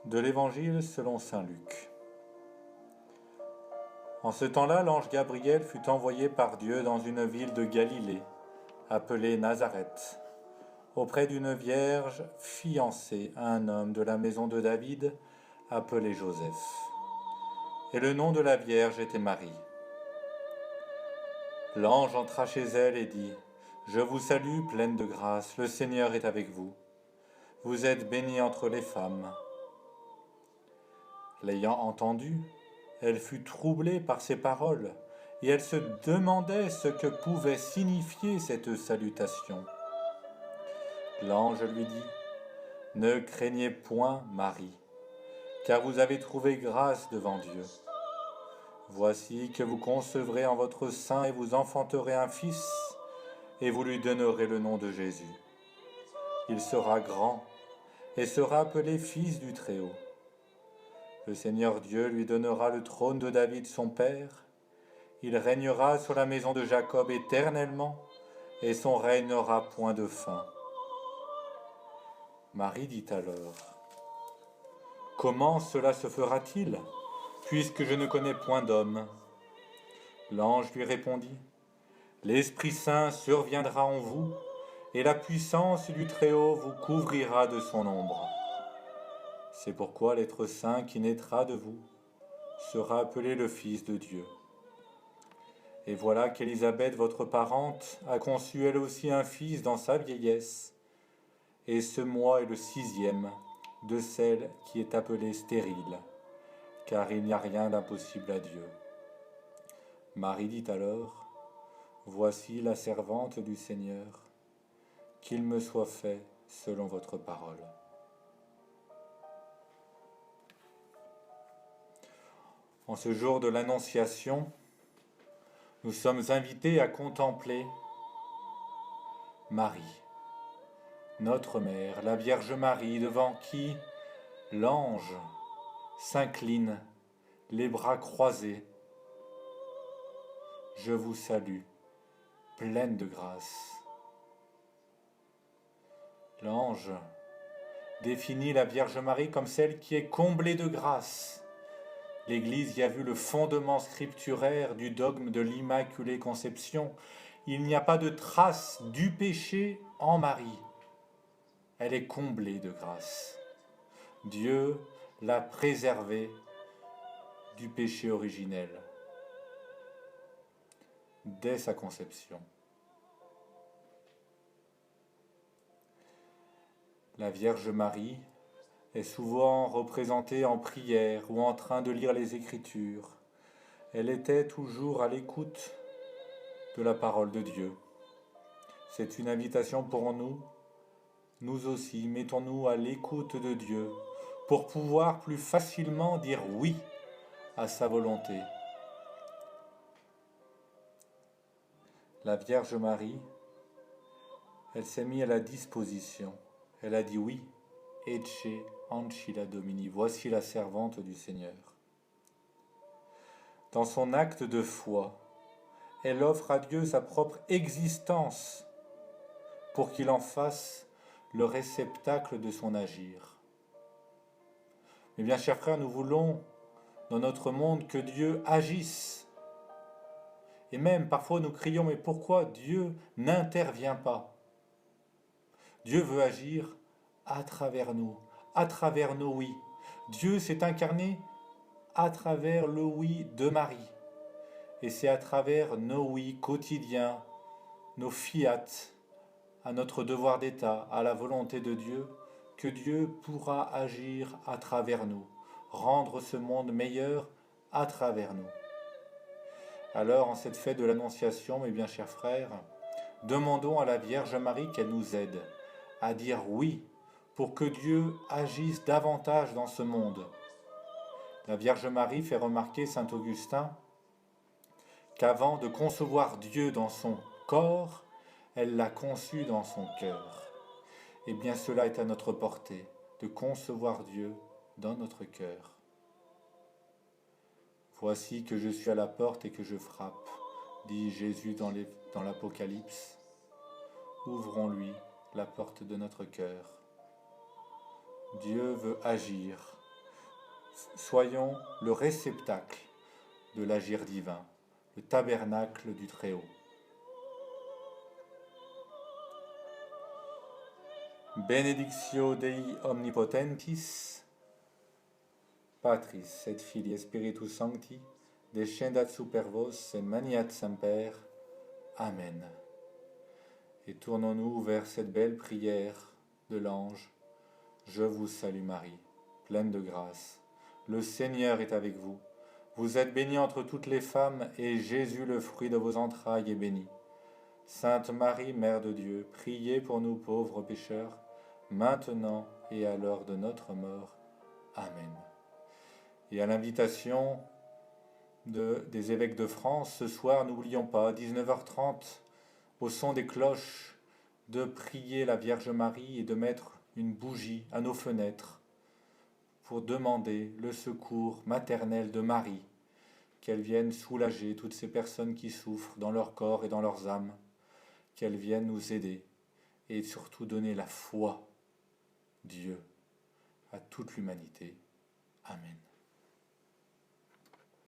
De l'Évangile selon saint Luc. En ce temps-là, l'ange Gabriel fut envoyé par Dieu dans une ville de Galilée, appelée Nazareth, auprès d'une vierge fiancée à un homme de la maison de David, appelé Joseph. Et le nom de la vierge était Marie. L'ange entra chez elle et dit : « Je vous salue, pleine de grâce, le Seigneur est avec vous. Vous êtes bénie entre les femmes. » L'ayant entendu, elle fut troublée par ces paroles, et elle se demandait ce que pouvait signifier cette salutation. L'ange lui dit : « Ne craignez point, Marie, car vous avez trouvé grâce devant Dieu. Voici que vous concevrez en votre sein et vous enfanterez un fils, et vous lui donnerez le nom de Jésus. Il sera grand et sera appelé Fils du Très-Haut. Le Seigneur Dieu lui donnera le trône de David son père. Il régnera sur la maison de Jacob éternellement, et son règne n'aura point de fin. » Marie dit alors : « Comment cela se fera-t-il, puisque je ne connais point d'homme ? » L'ange lui répondit : « L'Esprit Saint surviendra en vous, et la puissance du Très-Haut vous couvrira de son ombre. C'est pourquoi l'être saint qui naîtra de vous sera appelé le Fils de Dieu. Et voilà qu'Élisabeth, votre parente, a conçu elle aussi un fils dans sa vieillesse, et ce mois est le 6e de celle qui est appelée stérile, car il n'y a rien d'impossible à Dieu. » Marie dit alors : « Voici la servante du Seigneur, qu'il me soit fait selon votre parole. » En ce jour de l'Annonciation, nous sommes invités à contempler Marie, notre mère, la Vierge Marie, devant qui l'ange s'incline, les bras croisés. « Je vous salue, pleine de grâce. » L'ange définit la Vierge Marie comme celle qui est comblée de grâce. L'Église y a vu le fondement scripturaire du dogme de l'Immaculée Conception. Il n'y a pas de trace du péché en Marie. Elle est comblée de grâce. Dieu l'a préservée du péché originel dès sa conception. La Vierge Marie est souvent représentée en prière ou en train de lire les Écritures. Elle était toujours à l'écoute de la parole de Dieu. C'est une invitation pour nous. Nous aussi, mettons-nous à l'écoute de Dieu pour pouvoir plus facilement dire oui à sa volonté. La Vierge Marie, elle s'est mise à la disposition. Elle a dit oui. Ecce ancilla Domini, voici la servante du Seigneur. Dans son acte de foi, elle offre à Dieu sa propre existence pour qu'il en fasse le réceptacle de son agir. Mais bien, chers frères, nous voulons dans notre monde que Dieu agisse. Et même parfois nous crions, mais pourquoi Dieu n'intervient pas ? Dieu veut agir à travers nous, à travers nos oui. Dieu s'est incarné à travers le oui de Marie. Et c'est à travers nos oui quotidiens, nos fiat, à notre devoir d'État, à la volonté de Dieu, que Dieu pourra agir à travers nous, rendre ce monde meilleur à travers nous. Alors, en cette fête de l'Annonciation, mes bien chers frères, demandons à la Vierge Marie qu'elle nous aide à dire oui, pour que Dieu agisse davantage dans ce monde. La Vierge Marie fait remarquer saint Augustin qu'avant de concevoir Dieu dans son corps, elle l'a conçu dans son cœur. Et bien cela est à notre portée, de concevoir Dieu dans notre cœur. Voici que je suis à la porte et que je frappe, dit Jésus dans l'Apocalypse. Ouvrons-lui la porte de notre cœur. Dieu veut agir Soyons le réceptacle de l'agir divin, le tabernacle du Très-Haut. Benedictio Dei omnipotentis, Patris et Filii et Spiritus Sancti, descendat super vos et maniat semper. Amen. Et tournons-nous vers cette belle prière de l'ange. Je vous salue Marie, pleine de grâce. Le Seigneur est avec vous. Vous êtes bénie entre toutes les femmes, et Jésus, le fruit de vos entrailles, est béni. Sainte Marie, Mère de Dieu, priez pour nous pauvres pécheurs, maintenant et à l'heure de notre mort. Amen. Et à l'invitation des évêques de France, ce soir, n'oublions pas, à 19h30, au son des cloches, de prier la Vierge Marie et de mettre une bougie à nos fenêtres pour demander le secours maternel de Marie, qu'elle vienne soulager toutes ces personnes qui souffrent dans leur corps et dans leurs âmes, qu'elle vienne nous aider et surtout donner la foi, Dieu, à toute l'humanité. Amen.